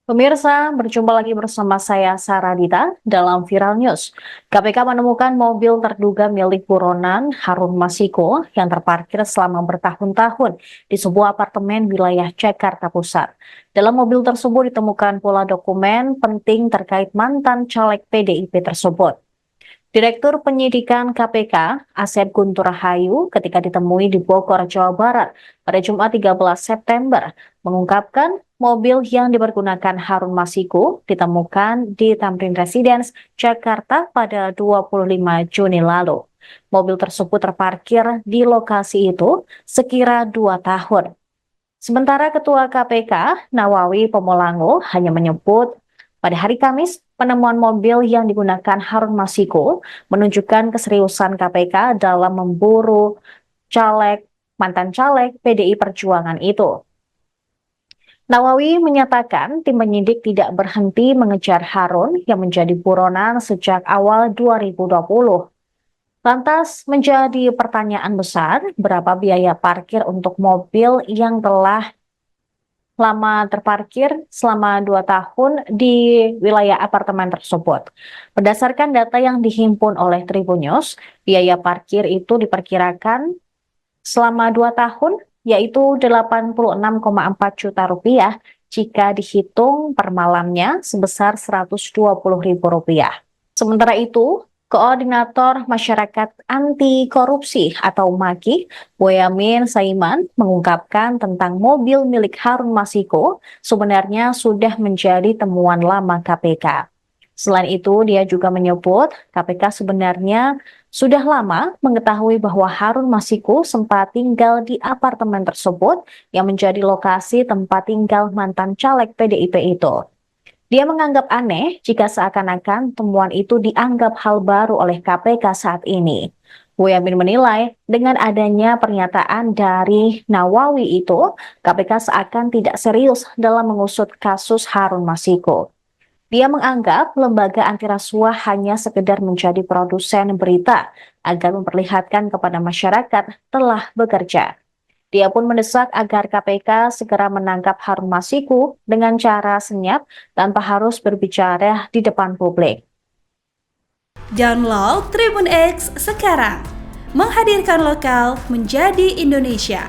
Pemirsa, berjumpa lagi bersama saya Sarah Dita dalam Viral News. KPK menemukan mobil terduga milik buronan Harun Masiku yang terparkir selama bertahun-tahun di sebuah apartemen wilayah Jakarta Pusat. Dalam mobil tersebut ditemukan pula dokumen penting terkait mantan caleg PDIP tersebut. Direktur Penyidikan KPK, Asep Guntur Rahayu, ketika ditemui di Bogor, Jawa Barat pada Jumat 13 September, mengungkapkan mobil yang dipergunakan Harun Masiku ditemukan di Tamrin Residence, Jakarta pada 25 Juni lalu. Mobil tersebut terparkir di lokasi itu sekira 2 tahun. Sementara Ketua KPK, Nawawi Pomolango, hanya menyebut pada hari Kamis, penemuan mobil yang digunakan Harun Masiku menunjukkan keseriusan KPK dalam memburu mantan caleg PDI Perjuangan itu. Nawawi menyatakan tim penyidik tidak berhenti mengejar Harun yang menjadi buronan sejak awal 2020. Lantas menjadi pertanyaan besar, berapa biaya parkir untuk mobil yang telah lama terparkir selama 2 tahun di wilayah apartemen tersebut. Berdasarkan data yang dihimpun oleh Tribun News, biaya parkir itu diperkirakan selama 2 tahun yaitu 86,4 juta rupiah jika dihitung per malamnya sebesar 120 ribu rupiah. Sementara itu, Koordinator Masyarakat Anti Korupsi atau MAKI, Boyamin Saiman, mengungkapkan tentang mobil milik Harun Masiku sebenarnya sudah menjadi temuan lama KPK. Selain itu, dia juga menyebut KPK sebenarnya sudah lama mengetahui bahwa Harun Masiku sempat tinggal di apartemen tersebut yang menjadi lokasi tempat tinggal mantan caleg PDIP itu. Dia menganggap aneh jika seakan-akan temuan itu dianggap hal baru oleh KPK saat ini. Boyamin menilai dengan adanya pernyataan dari Nawawi itu, KPK seakan tidak serius dalam mengusut kasus Harun Masiku. Dia menganggap lembaga anti rasuah hanya sekedar menjadi produsen berita agar memperlihatkan kepada masyarakat telah bekerja. Dia pun mendesak agar KPK segera menangkap Harun Masiku dengan cara senyap tanpa harus berbicara di depan publik. Download Tribun X sekarang, menghadirkan lokal menjadi Indonesia.